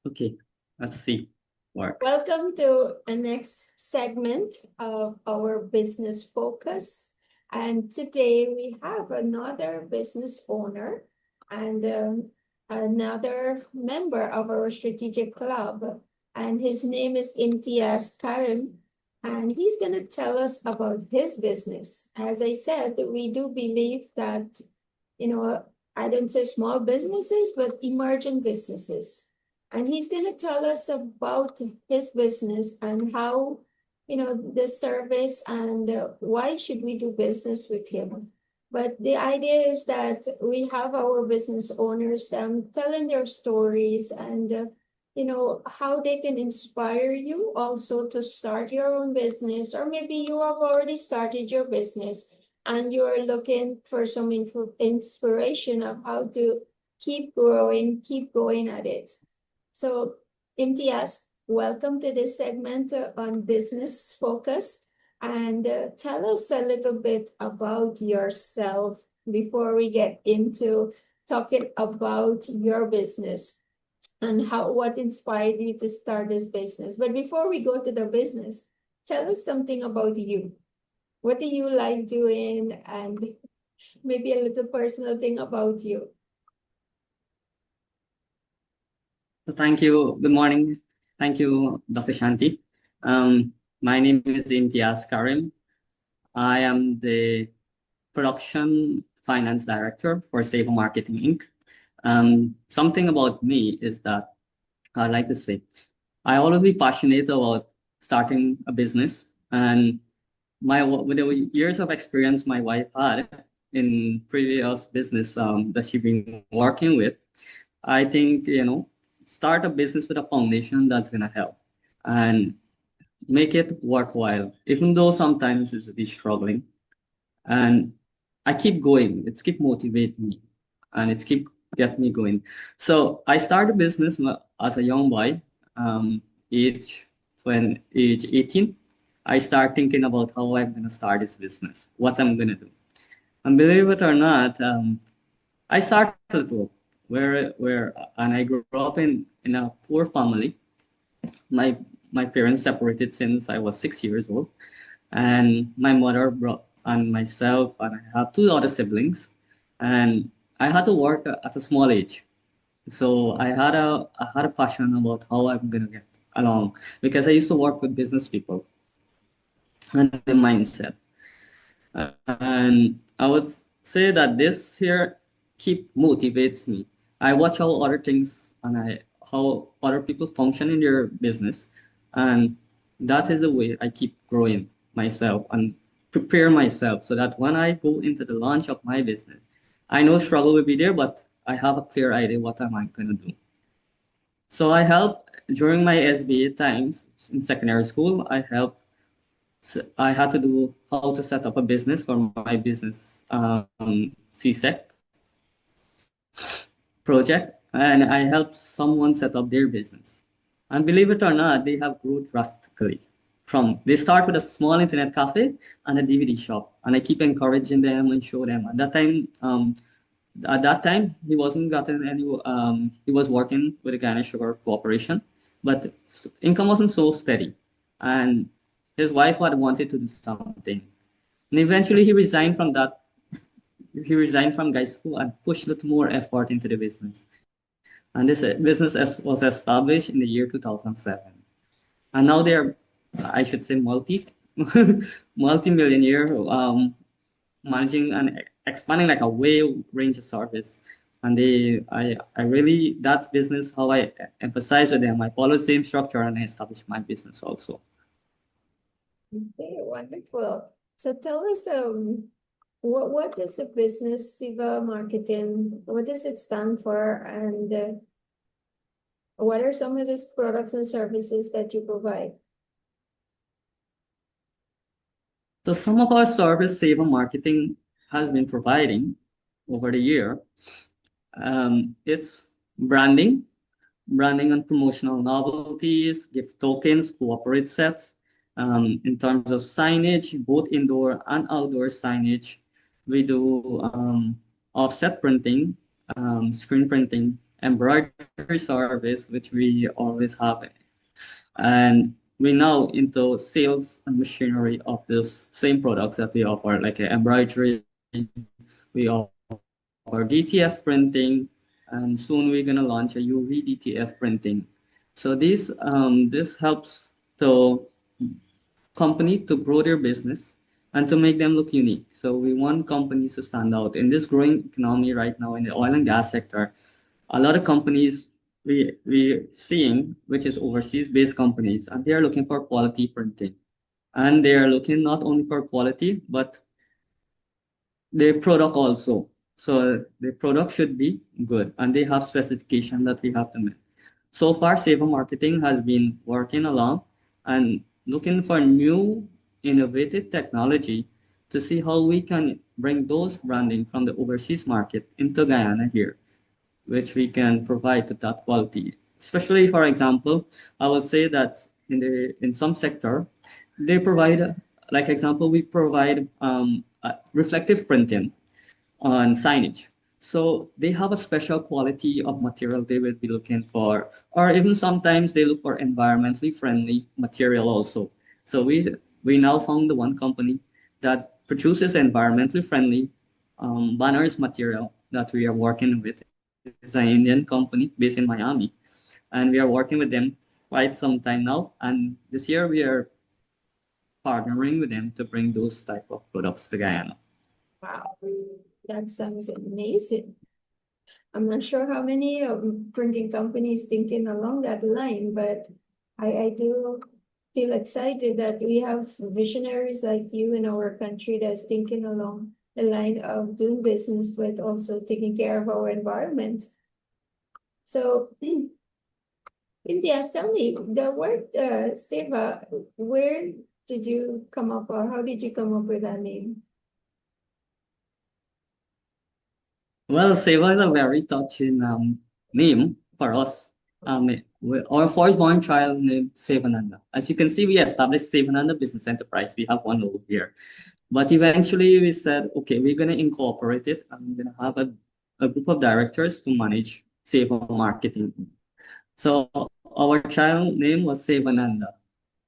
Okay, let's see. Work. Welcome to the next segment of our business focus. And today we have another business owner and another member of our strategic club. And his name is Imtiaz Karim. And he's going to tell us about his business. As I said, we do believe that, you know, I don't say small businesses, but emerging businesses. And he's going to tell us about his business and how, the service and why should we do business with him. But the idea is that we have our business owners telling their stories and, how they can inspire you also to start your own business, or maybe you have already started your business and you're looking for some inspiration of how to keep growing, keep going at it. So, Imtiaz, welcome to this segment on business focus. And tell us a little bit about yourself before we get into talking about your business and what inspired you to start this business. But before we go to the business, tell us something about you. What do you like doing? And maybe a little personal thing about you. So thank you. Good morning. Thank you, Dr. Shanti. My name is Imtiaz Karim. I am the production finance director for Save Marketing Inc. Something about me is that I like to say I always be passionate about starting a business, and with the years of experience my wife had in previous business that she's been working with, I think start a business with a foundation that's gonna help and make it worthwhile, even though sometimes it's a bit struggling. And I keep going. It's keep motivating me, and it's keep get me going. So I started business as a young boy, um, age when age 18. I start thinking about how I'm gonna start this business, what I'm gonna do. And believe it or not, I started to and I grew up in a poor family. My my parents separated since I was 6 years old, and my mother brought and myself and I have two other siblings, and I had to work at a small age. So I had a passion about how I'm gonna get along because I used to work with business people and the mindset. And I would say that this here keep motivates me. I watch how other things and how other people function in their business, and that is the way I keep growing myself and prepare myself so that when I go into the launch of my business, I know struggle will be there, but I have a clear idea what am I gonna do. So I help during my SBA times in secondary school. I had to do how to set up a business for my business CSEC project, and I helped someone set up their business. And believe it or not, they have grown drastically. They start with a small internet cafe and a DVD shop, and I keep encouraging them and show them. At that time, he wasn't gotten any. He was working with the Guyana Sugar Corporation, but income wasn't so steady, and his wife had wanted to do something. And eventually, he resigned from that. He resigned from guy school and pushed a little more effort into the business. And this was established in the year 2007. And now they're, I should say, multi-millionaire, managing and expanding like a way range of service. And I really, that business, how I emphasize with them, I follow the same structure and I establish my business also. Okay, wonderful. So tell us, what is a business Siva marketing? What does it stand for? And what are some of these products and services that you provide? So some of our service Saver Marketing has been providing over the year. It's branding and promotional novelties, gift tokens, cooperate sets. In terms of signage, both indoor and outdoor signage, we do offset printing, screen printing, embroidery service, which we always have, and we now into sales and machinery of those same products that we offer, like embroidery. We offer DTF printing, and soon we're gonna launch a UV DTF printing. So this helps to company to grow their business and to make them look unique. So we want companies to stand out in this growing economy right now in the oil and gas sector. A lot of companies we seeing, which is overseas based companies, and they are looking for quality printing, and they are looking not only for quality but their product also. So the product should be good, and they have specification that we have to meet. So far, Seva Marketing has been working along and looking for new innovative technology to see how we can bring those branding from the overseas market into Guyana here, which we can provide to that quality. Especially, for example, I would say that in some sector, they provide, like example, we provide reflective printing on signage. So they have a special quality of material they will be looking for, or even sometimes they look for environmentally friendly material also. So we now found the one company that produces environmentally friendly banners material that we are working with. It's an Indian company based in Miami, and we are working with them quite some time now. And this year we are partnering with them to bring those type of products to Guyana. Wow, that sounds amazing. I'm not sure how many printing companies thinking along that line, but I do feel excited that we have visionaries like you in our country that's thinking along the line of doing business, but also taking care of our environment. So, Imtiaz, tell me, the word Seva, where did you come up, or how did you come up with that name? Well, Seva is a very touching name for us. Our firstborn child named Sevananda. As you can see, we established Sevananda Business Enterprise. We have one over here. But eventually we said, okay, we're going to incorporate it, and we're going to have a group of directors to manage Seva marketing. So our child name was Sevananda.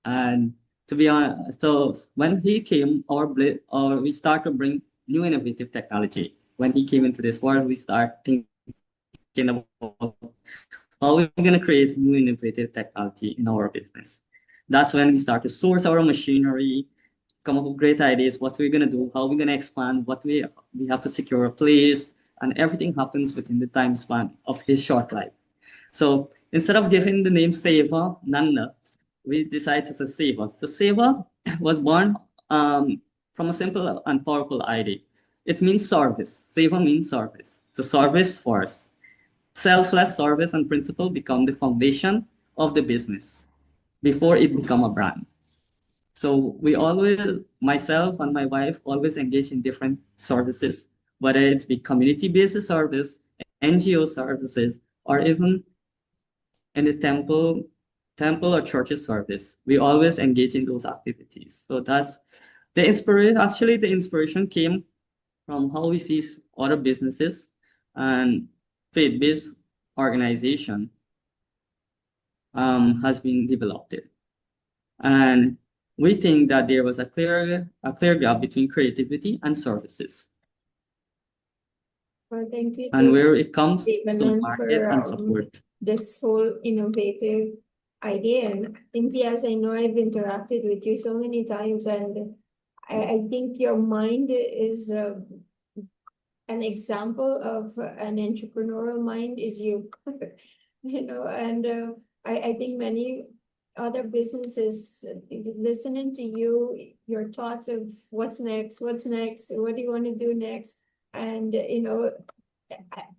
And to be honest, so when he came, we start to bring new innovative technology. When he came into this world, we start thinking about how we're going to create new innovative technology in our business. That's when we start to source our machinery, come up with great ideas, what we're going to do, how we're going to expand, we have to secure a place, and everything happens within the time span of his short life. So instead of giving the name Seva Nanda, we decided to say Seva. So Seva was born from a simple and powerful idea. It means service. Seva means service. So service first. Selfless service and principle become the foundation of the business before it become a brand. So we always, myself and my wife, always engage in different services, whether it be community-based service, NGO services, or even in the temple or churches service. We always engage in those activities. So that's the inspiration. Actually, the inspiration came from how we see other businesses and faith-based organization has been developed. And we think that there was a clear gap between creativity and services. Well, thank you And to where it comes to Demerara market for and support. this whole innovative idea. And Imtiaz, I know I've interacted with you so many times, and I think your mind is an example of an entrepreneurial mind is you, you know, and I think many other businesses listening to you, your thoughts of what's next, what do you want to do next? And, you know,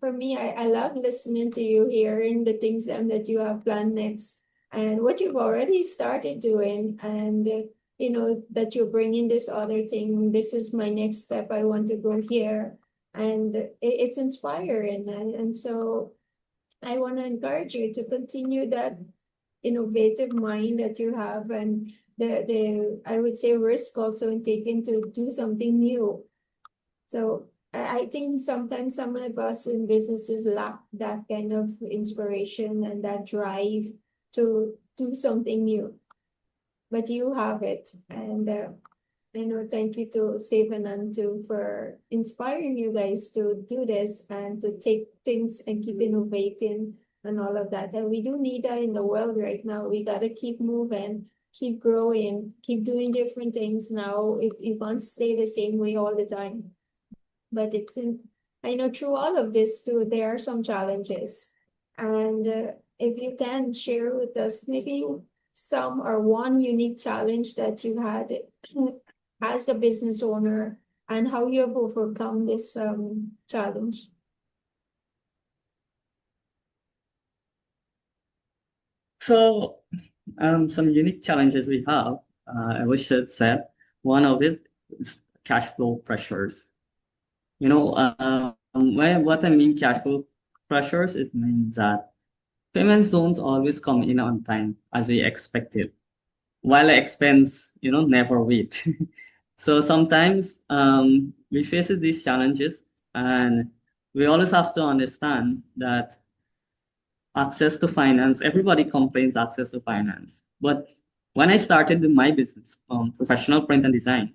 for me, I love listening to you, hearing the things that you have planned next and what you've already started doing. And, you know, that you're bringing this other thing. This is my next step. I want to go here. And it's inspiring. And so I want to encourage you to continue that innovative mind that you have, and the I would say risk also in taking to do something new. So I think sometimes some of us in businesses lack that kind of inspiration and that drive to do something new. But you have it, and thank you to Savan and to for inspiring you guys to do this and to take things and keep innovating and all of that. And we do need that in the world right now. We gotta keep moving, keep growing, keep doing different things now. If you can't stay the same way all the time. But I know through all of this too, there are some challenges. And if you can share with us maybe some or one unique challenge that you had as a business owner and how you have overcome this challenge. So, some unique challenges we have, I wish I'd said, one of it is cash flow pressures. What I mean cash flow pressures, it means that payments don't always come in on time as we expected, while expense, never wait. So sometimes we face these challenges, and we always have to understand that access to finance, everybody complains access to finance. But when I started my business, professional print and design,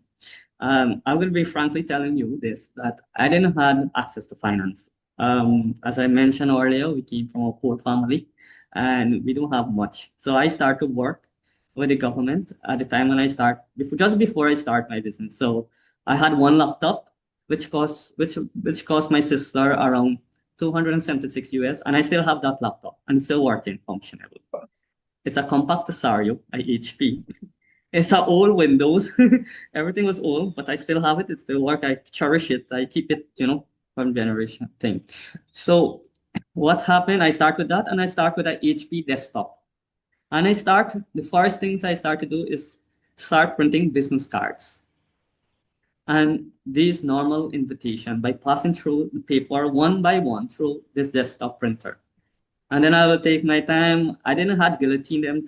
I will be frankly telling you this, that I didn't have access to finance. As I mentioned earlier, we came from a poor family and we don't have much. So I started work with the government at the time when just before I start my business. So I had one laptop, which cost my sister around 276 US, and I still have that laptop and it's still working functional. It's a compact Asario, a HP. It's a old Windows. Everything was old, but I still have it. It still work. I cherish it. I keep it, from generation thing. So what happened? I start with that, and I start with a HP desktop. And the first things I start to do is start printing business cards. And this normal invitation by passing through the paper one by one through this desktop printer. And then I will take my time. I didn't have guillotine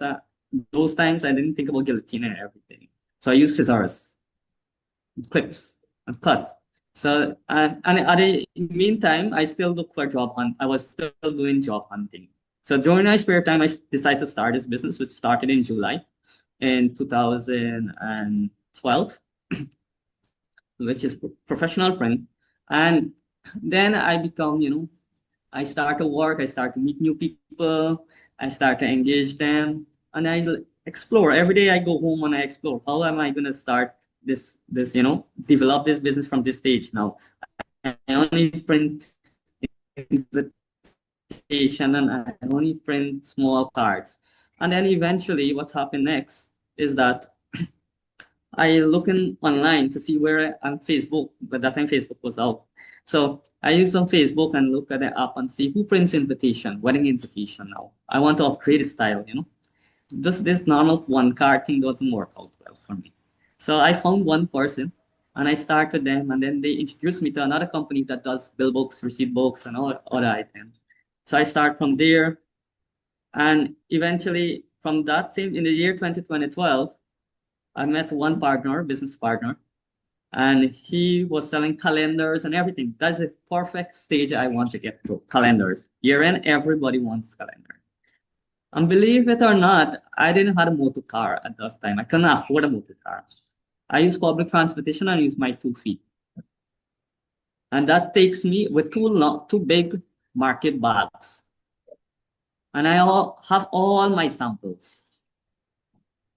those times. I didn't think about guillotine and everything. So I use scissors, clips, and cut. So and at the meantime, I still look for job hunt. I was still doing job hunting. So during my spare time, I decided to start this business, which started in July in 2012, which is professional print. And then I become, I start to work, I start to meet new people, I start to engage them, and I explore. Every day I go home and I explore. How am I gonna start develop this business from this stage now? I only print invitation and I only print small cards. And then eventually what happened next is that I looking online to see where on Facebook, but that time Facebook was out. So I use on Facebook and look at the app and see who prints invitation, wedding invitation now. I want to upgrade the style, Just this normal one card thing doesn't work out well for me. So I found one person and I started them, and then they introduced me to another company that does bill books, receipt books, and all other items. So I start from there, and eventually from that same in the year 2012, I met one partner, business partner, and he was selling calendars and everything. That's the perfect stage I want to get to. Calendars. Year end, everybody wants calendar. And believe it or not, I didn't have a motor car at that time. I couldn't afford a motor car. I use public transportation and use my 2 feet. And that takes me with two big market bags. And I have all my samples.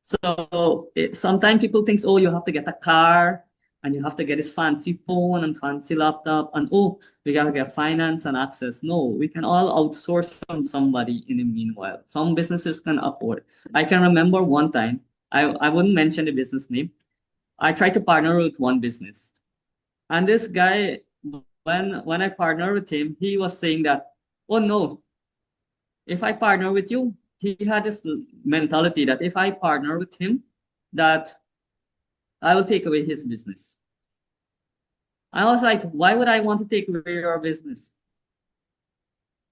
So sometimes people think, oh, you have to get a car and you have to get this fancy phone and fancy laptop, and oh, we gotta get finance and access. No, we can all outsource from somebody in the meanwhile. Some businesses can afford. I can remember one time, I wouldn't mention the business name. I tried to partner with one business. And this guy, when I partnered with him, he was saying that, oh no, if I partner with you, he had this mentality that if I partner with him, that I will take away his business. I was like, why would I want to take away your business?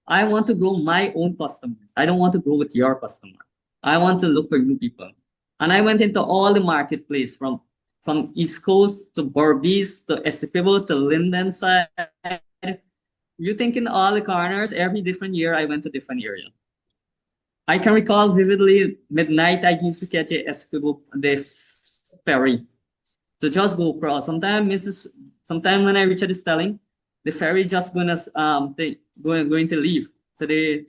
I want to grow my own customers. I don't want to grow with your customer. I want to look for new people. And I went into all the marketplace from from East Coast to Berbice to Essequibo to Linden side. You think in all the corners, every different year I went to different area. I can recall vividly midnight I used to catch a Essequibo the ferry to just go across. Sometime when I reach the Stelling, the ferry just going to leave. So the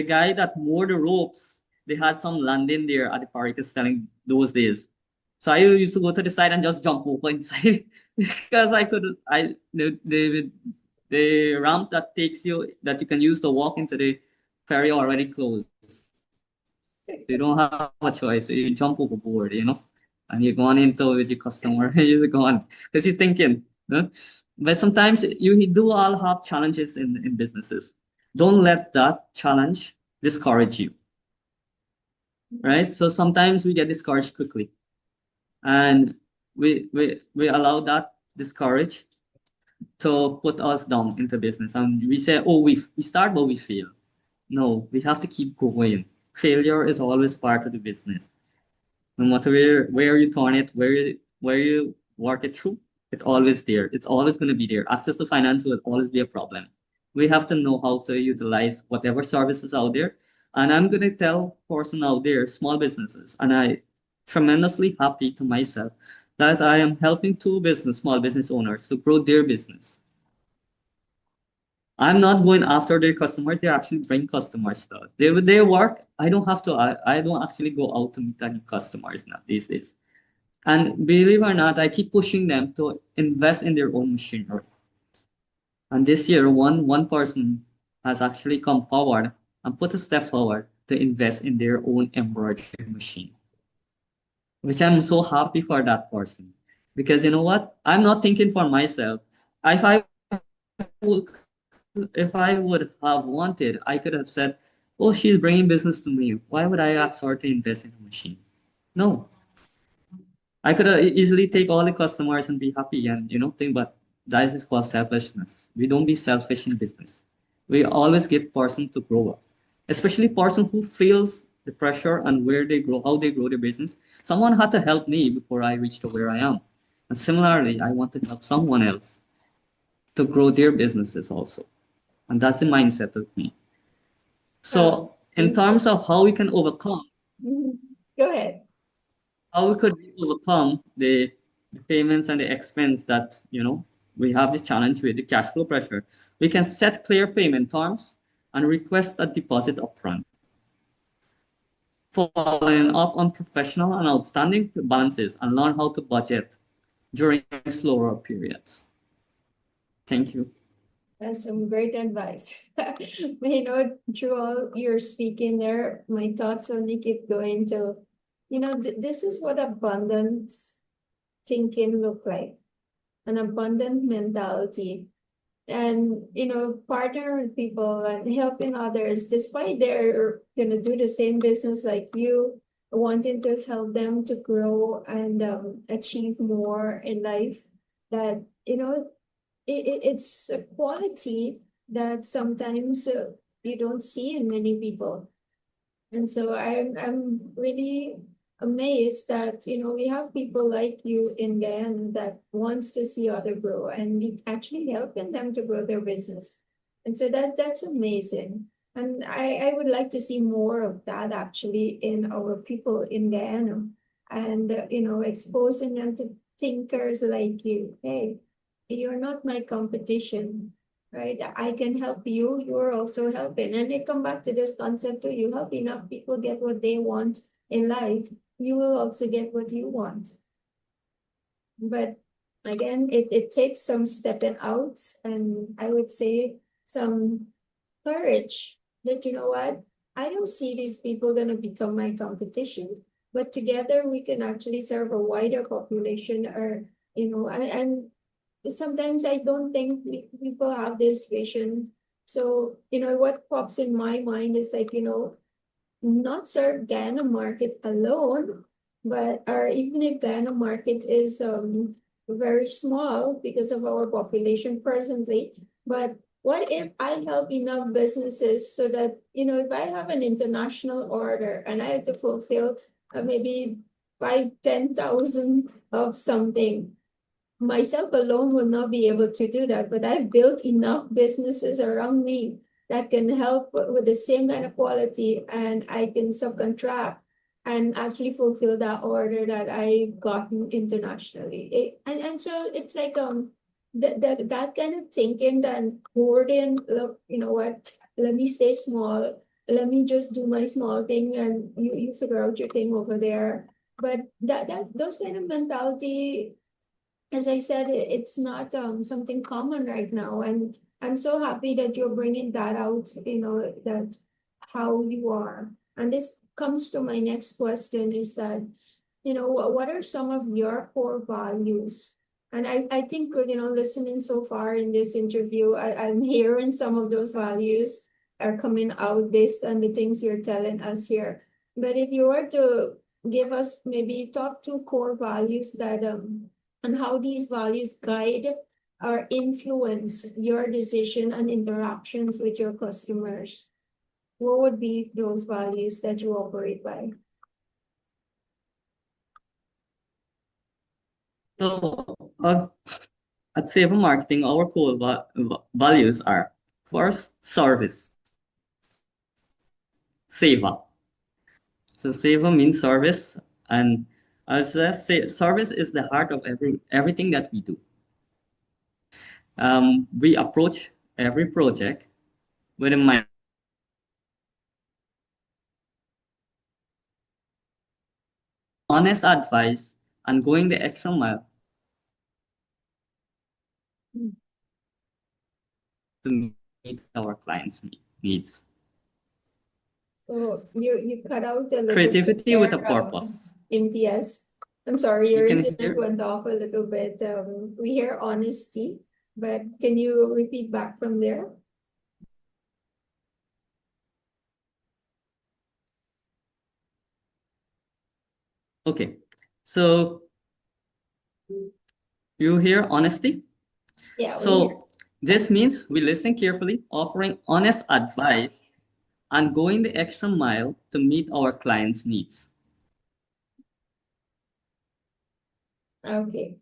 guy that moored the ropes, they had some landing there at the park Stelling those days. So I used to go to the side and just jump over inside because I could I the ramp that you can use to walk into the ferry already closed. You don't have a choice. So you jump overboard, and you're going into with your customer. You're gone because you're thinking. Huh? But sometimes you do all have challenges in businesses. Don't let that challenge discourage you, right? So sometimes we get discouraged quickly, and we allow that discourage to put us down into business, and we say, oh, we start but we fail. No, we have to keep going. Failure is always part of the business. No matter where you turn it, where you work it through, it's always there. It's always going to be there. Access to finance will always be a problem. We have to know how to utilize whatever services out there. And I'm going to tell person out there, small businesses, and I tremendously happy to myself that I am helping small business owners to grow their business. I'm not going after their customers. They actually bring customers to us. They work. I don't have to. I don't actually go out to meet any customers now these days. And believe it or not, I keep pushing them to invest in their own machinery. And this year, one person has actually come forward and put a step forward to invest in their own embroidery machine, which I'm so happy for that person. Because you know what? I'm not thinking for myself. If I would, if I would have wanted, I could have said, "Oh, she's bringing business to me. Why would I ask her to invest in a machine?" No, I could easily take all the customers and be happy and think, but that is called selfishness. We don't be selfish in business. We always give person to grow up, especially person who feels the pressure and where they grow, how they grow their business. Someone had to help me before I reached to where I am, and similarly, I want to help someone else to grow their businesses also, and that's the mindset of me. So, in Thank you. terms of how we can overcome Go ahead. how we could overcome the payments and the expense that we have the challenge with the cash flow pressure. We can set clear payment terms and request a deposit upfront, following up on professional and outstanding balances, and learn how to budget during slower periods. Thank you. That's some great advice. Through all your speaking there, my thoughts only keep going to, this is what abundance thinking look like, an abundant mentality. And, partner with people and helping others, despite they're going to do the same business like you, wanting to help them to grow and achieve more in life, that, it's a quality that sometimes you don't see in many people. And so I'm really amazed that we have people like you in Guyana that wants to see other grow and we actually helping them to grow their business. And so that's amazing. And I would like to see more of that actually in our people in Guyana and exposing them to thinkers like you. Hey, you're not my competition, right? I can help you, you're also helping. And they come back to this concept too. You help enough people get what they want in life, you will also get what you want. But again, it takes some stepping out, and I would say some courage that, what, I don't see these people going to become my competition, but together we can actually serve a wider population, or, and sometimes I don't think people have this vision. So, what pops in my mind is like, not serve Guyana market alone, but or even if Guyana market is very small because of our population presently, but what if I help enough businesses so that, if I have an international order and I have to fulfill maybe 5, 10,000 of something. Myself alone will not be able to do that, but I've built enough businesses around me that can help with the same kind of quality, and I can subcontract and actually fulfill that order that I've gotten internationally. And so it's like that kind of thinking that Gordon, look, you know what, let me stay small, let me just do my small thing and you figure out your thing over there. But that those kind of mentality, as I said, it's not something common right now. And I'm so happy that you're bringing that out, that how you are. And this comes to my next question is that, what are some of your core values? And I think, listening so far in this interview, I'm hearing some of those values are coming out based on the things you're telling us here. But if you were to give us maybe top two core values that and how these values guide or influence your decision and interactions with your customers. What would be those values that you operate by? So, at Saver Marketing, our core values are first, service, Seva. So Seva means service, and as I say, service is the heart of everything that we do. We approach every project with a mindset of honest advice and going the extra mile to meet our clients' needs. So you cut out a little bit Creativity with a there, purpose. MTS. I'm sorry, You your can internet hear. went off a little bit. We hear honesty, but can you repeat back from there? Okay, so you hear honesty. Yeah, we hear. So this means we listen carefully, offering honest advice and going the extra mile to meet our clients' needs. Okay.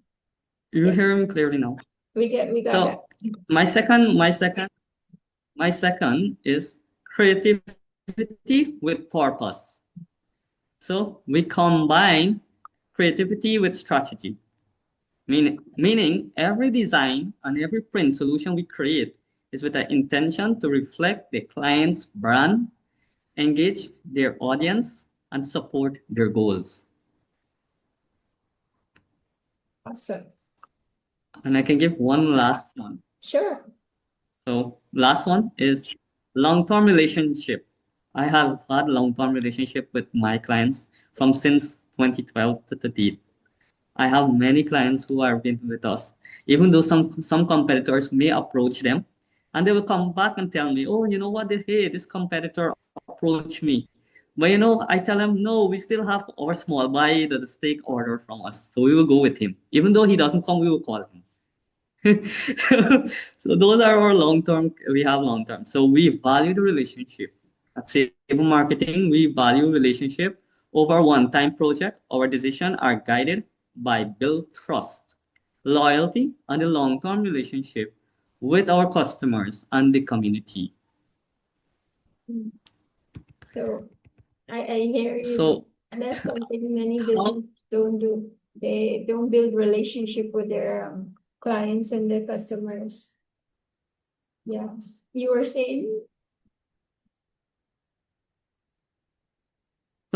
You Yeah, hear me clearly now? we got that. So my second is creativity with purpose. So we combine creativity with strategy, meaning every design and every print solution we create is with the intention to reflect the client's brand, engage their audience, and support their goals. Awesome. And I can give one last one. Sure. So last one is long-term relationship. I have had long-term relationship with my clients from since 2012 to today. I have many clients who have been with us, even though some competitors may approach them, and they will come back and tell me, "Oh, you know what? Hey, this competitor approached me." But I tell them, "No, we still have our small buy the steak order from us, so we will go with him. Even though he doesn't come, we will call him." So those are our long-term, we have long-term. So we value the relationship. At Sable Marketing, we value relationship over one-time project. Our decisions are guided by build trust, loyalty, and a long-term relationship with our customers and the community. So I hear you. So And that's something many how businesses don't do. They don't build relationship with their clients and their customers. Yes. You were saying?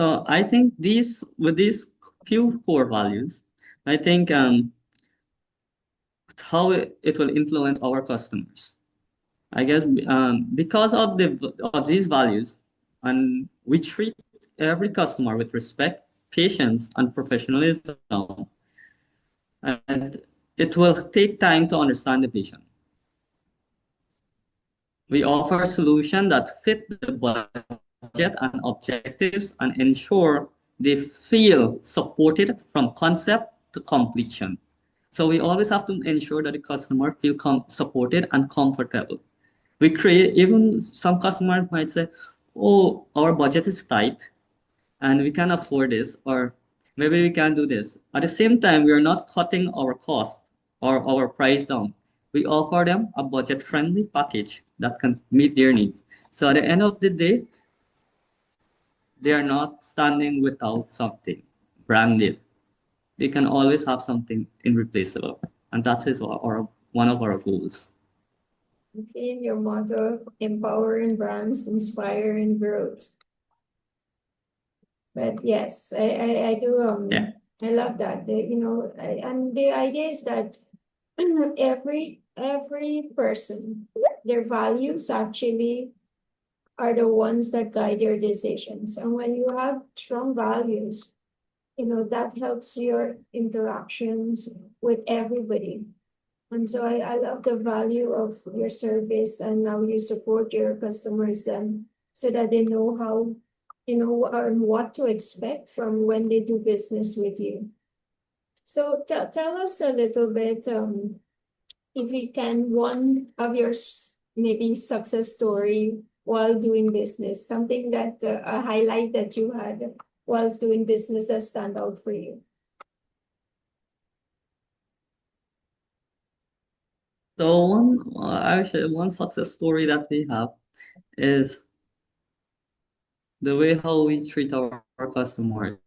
so I think these with these few core values, I think how it will influence our customers. I guess because of these values, and we treat every customer with respect, patience, and professionalism, and it will take time to understand the vision. We offer solutions that fit the budget and objectives and ensure they feel supported from concept to completion. So we always have to ensure that the customer feel supported and comfortable. We create, even some customers might say, "Oh, our budget is tight and we can afford this," or Maybe we can do this. At the same time, we are not cutting our cost or our price down. We offer them a budget-friendly package that can meet their needs. So at the end of the day, they are not standing without something branded. They can always have something irreplaceable. And that is one of our goals. In your motto, empowering brands, inspiring growth. But yes, I do, Yeah. I love that. And the idea is that every person, their values actually are the ones that guide your decisions. And when you have strong values, that helps your interactions with everybody. And so I love the value of your service and how you support your customers then so that they know how, what to expect from when they do business with you. So tell us a little bit, if you can, one of your maybe success story while doing business, something that a highlight that you had whilst doing business that stand out for you. So one success story that we have is the way how we treat our customers.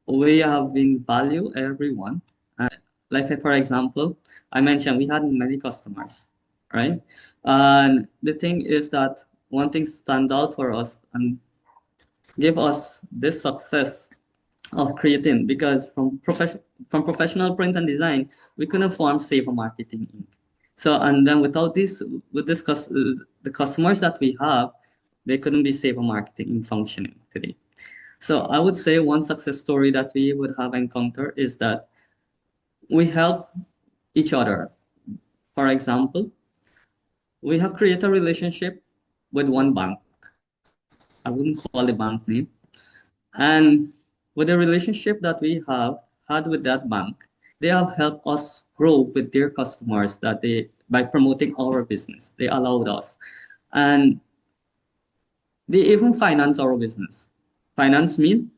We have been value everyone. Like for example, I mentioned we had many customers, right? And the thing is that one thing stand out for us and give us this success of creating because from professional print and design, we couldn't form Safer Marketing Inc. So and then without this with this the customers that we have, they couldn't be Safer Marketing Inc. functioning today. So I would say one success story that we would have encountered is that we help each other. For example, we have created a relationship with one bank. I wouldn't call the bank name. And with the relationship that we have had with that bank, they have helped us grow with their customers that they by promoting our business. They allowed us. And they even finance our business. Finance mean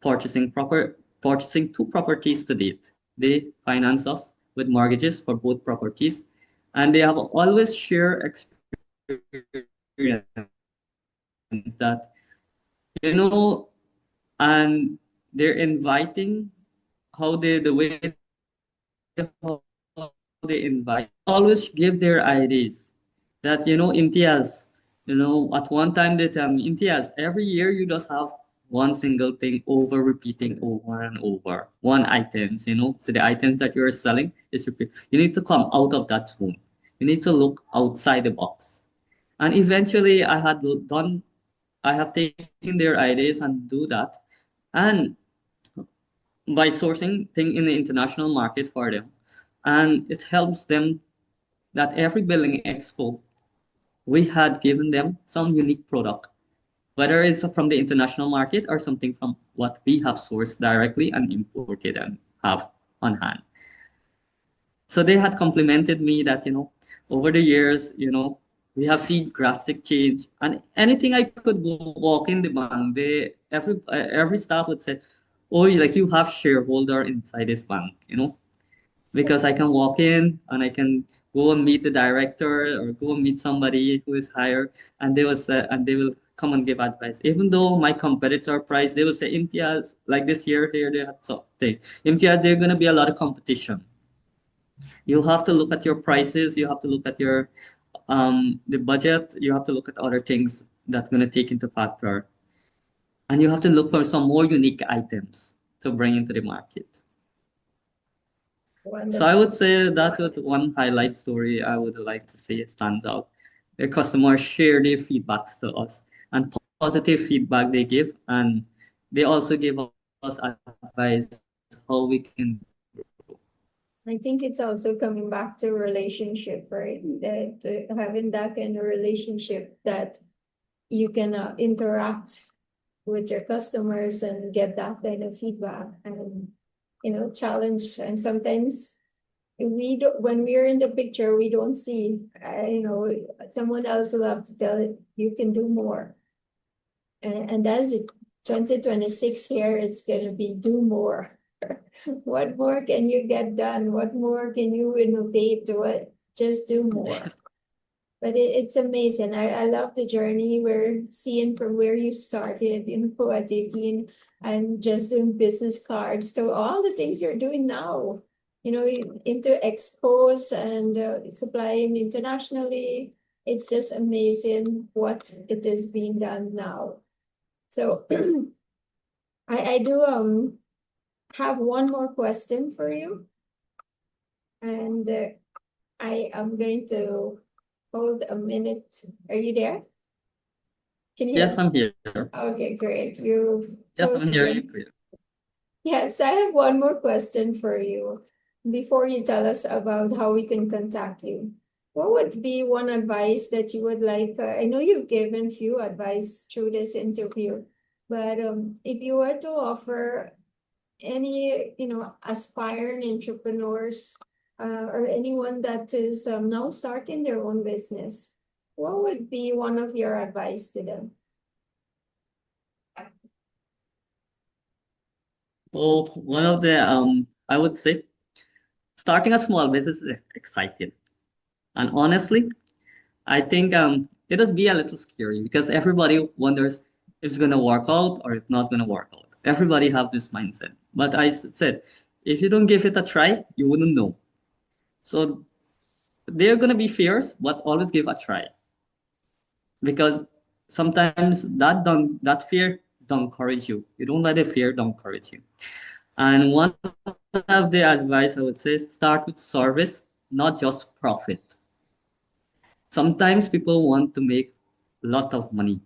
purchasing two properties to date. They finance us with mortgages for both properties. And they have always shared experience that, and they're inviting how they the way how they invite always give their ideas that Imtiaz, at one time they tell me, Imtiaz, every year you just have one single thing over repeating over and over one items, so the items that you're selling is repeat. You need to come out of that zone. You need to look outside the box. And eventually I have taken their ideas and do that. And by sourcing thing in the international market for them. And it helps them that every billing expo, we had given them some unique product, whether it's from the international market or something from what we have sourced directly and imported and have on hand. So they had complimented me that, over the years, we have seen drastic change. And anything I could go walk in the bank, every staff would say, "Oh, like you have shareholder inside this bank," because I can walk in and I can go and meet the director or go and meet somebody who is higher, and they will come and give advice. Even though my competitor price, they will say, Imtiaz, like this year here they have something. Imtiaz, there's gonna be a lot of competition. You have to look at your prices. You have to look at your the budget. You have to look at other things that's gonna take into factor, and you have to look for some more unique items to bring into the market. So I would say that would one highlight story I would like to say stands out. Where customers share their feedbacks to us and positive feedback they give, and they also give us advice how we can grow. I think it's also coming back to relationship, right? That having that kind of relationship that you can interact with your customers and get that kind of feedback and challenge. And sometimes when we're in the picture, we don't see. Someone else will have to tell it you can do more, and that's it 2026 here, it's going to be do more. What more can you get done? What more can you innovate? What just do more. But it's amazing. I love the journey we're seeing from where you started in Poet 18 and just doing business cards to all the things you're doing now, into expos and supplying internationally. It's just amazing what it is being done now. So I do have one more question for you. And I am going to hold a minute. Are you there? Can you hear Yes, me? I'm here. Okay, great. You Yes, I'm hearing you frozen. clear. Yes, I have one more question for you before you tell us about how we can contact you. What would be one advice that you would like? I know you've given few advice through this interview, but if you were to offer any, aspiring entrepreneurs or anyone that is now starting their own business, what would be one of your advice to them? Well, one of the I would say starting a small business is exciting, and honestly, I think it does be a little scary because everybody wonders if it's gonna work out or it's not gonna work out. Everybody have this mindset, but said if you don't give it a try, you wouldn't know. So there are gonna be fears, but always give a try because sometimes that fear don't encourage you. You don't let the fear don't encourage you. And one of the advice I would say start with service, not just profit. Sometimes people want to make a lot of money,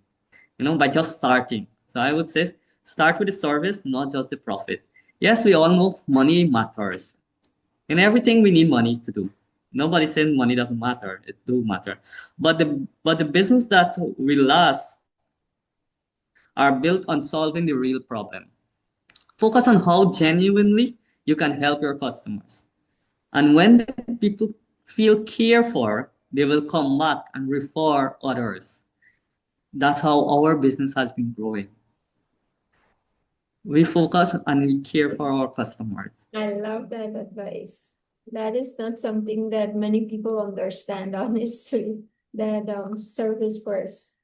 by just starting. So I would say start with the service, not just the profit. Yes, we all know money matters. In everything we need money to do. Nobody saying money doesn't matter. It do matter. But the business that will last are built on solving the real problem. Focus on how genuinely you can help your customers. And when the people feel cared for, they will come back and refer others. That's how our business has been growing. We focus and we care for our customers. I love that advice. That is not something that many people understand, honestly, that service first,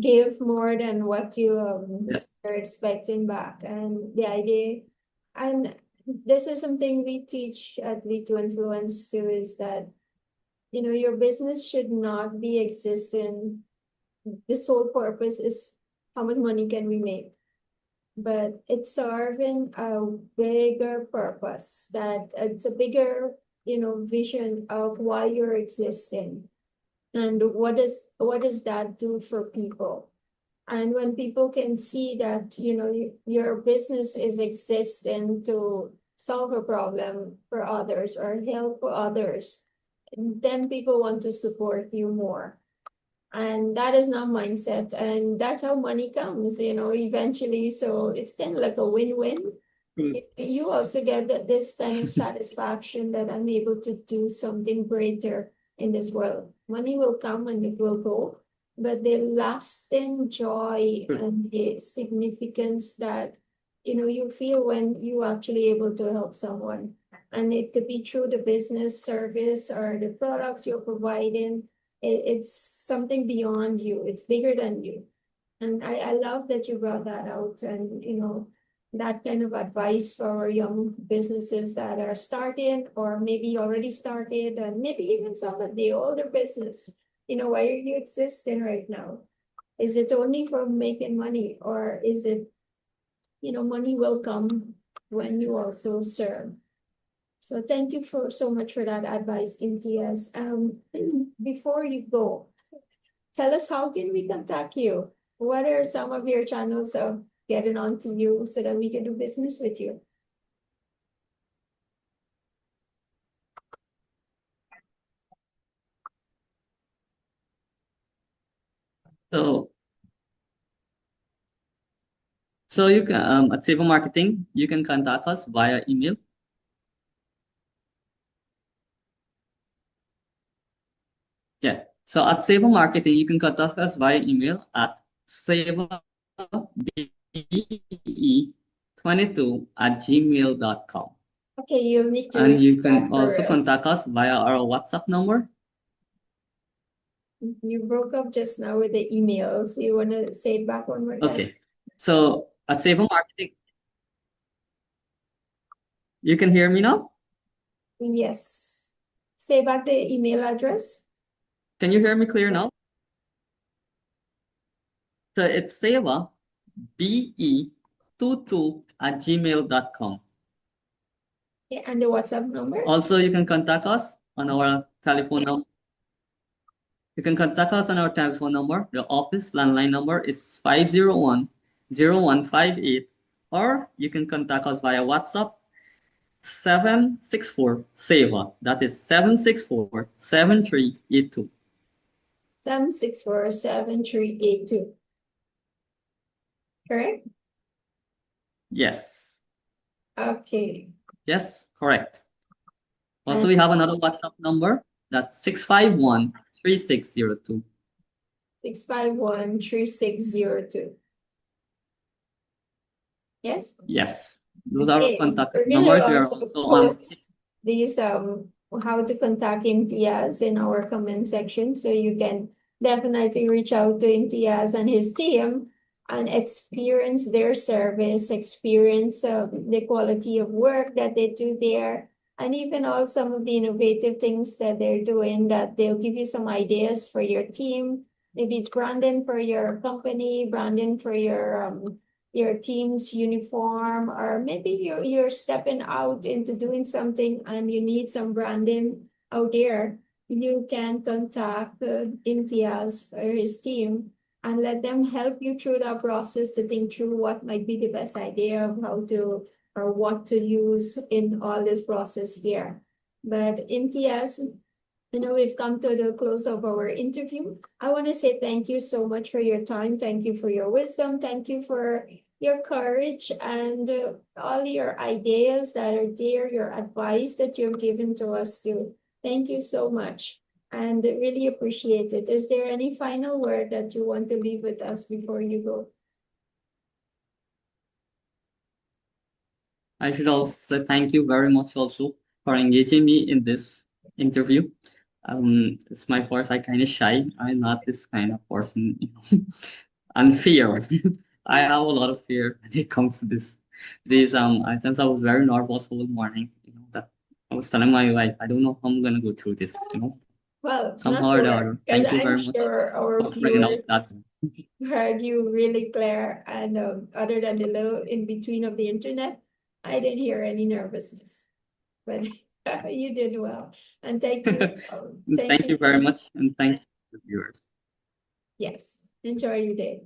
give more than what you Yes. are expecting back. And the idea, and this is something we teach at Lead to Influence too, is that, your business should not be existing. The sole purpose is how much money can we make, but it's serving a bigger purpose, that it's a bigger, vision of why you're existing and what does that do for people. And when people can see that, your business is existing to solve a problem for others or help others, then people want to support you more. And that is not mindset, and that's how money comes, eventually. So it's kind of like a win-win. Mm. You also get this kind of satisfaction that I'm able to do something greater in this world. Money will come and it will go, but the lasting joy and the significance that, you feel when you actually able to help someone, and it could be through the business service or the products you're providing. It's something beyond you. It's bigger than you. And I love that you brought that out, and, that kind of advice for young businesses that are starting or maybe already started, and maybe even some of the older business. Why are you existing right now? Is it only for making money, or is it, money will come when you also serve? So thank you for so much for that advice, Imtiaz. Before you go, tell us how can we contact you? What are some of your channels of getting on to you so that we can do business with you? So so you can at Savo Marketing, you can contact us via email. Yeah. So at Savo Marketing, you can contact us via email at savo be22@gmail.com. Okay, you'll need to And you repeat can that also for us. contact us via our WhatsApp number. You broke up just now with the email, so you want to say it back one more time? Okay. So at Seva Marketing, you can hear me now? Yes. Say back the email address. Can you hear me clear now? So it's Seva, be22@gmail.com. Yeah, and the WhatsApp number. Also, you can contact us on our telephone number. You can contact us on our telephone number. The office landline number is 501-0158, or you can contact us via WhatsApp 764 SEVA. That is 764-7382. 7647382. Correct? Yes. Okay. Yes, correct. Also, And we have another WhatsApp number. That's 651-3602. 6513602. Yes? Yes. Those are our Okay, contact we're numbers. We gonna are also on. post these how to contact Imtiaz in our comment section, so you can definitely reach out to Imtiaz and his team and experience their service, experience the quality of work that they do there, and even all some of the innovative things that they're doing that they'll give you some ideas for your team. Maybe it's branding for your company, branding for your team's uniform, or maybe you're stepping out into doing something and you need some branding out there, you can contact Imtiaz or his team and let them help you through that process to think through what might be the best idea of how to or what to use in all this process here. But Imtiaz, we've come to the close of our interview. I want to say thank you so much for your time. Thank you for your wisdom. Thank you for your courage and all your ideas that are there, your advice that you've given to us too. Thank you so much and really appreciate it. Is there any final word that you want to leave with us before you go? I should also say thank you very much also for engaging me in this interview. It's my first. I kind of shy. I'm not this kind of person, and fear. I have a lot of fear when it comes to these items. I was very nervous all morning. That I was telling my wife, I don't know how I'm gonna go through this. Well, Somehow not to or the worry, other. because Thank you I'm very much sure our for bringing out that. viewers heard you really clear, and other than the little in between of the internet, I didn't hear any nervousness. But you did well, and thank you. Thank Thank you. you very much, and thank you to the viewers. Yes, enjoy your day.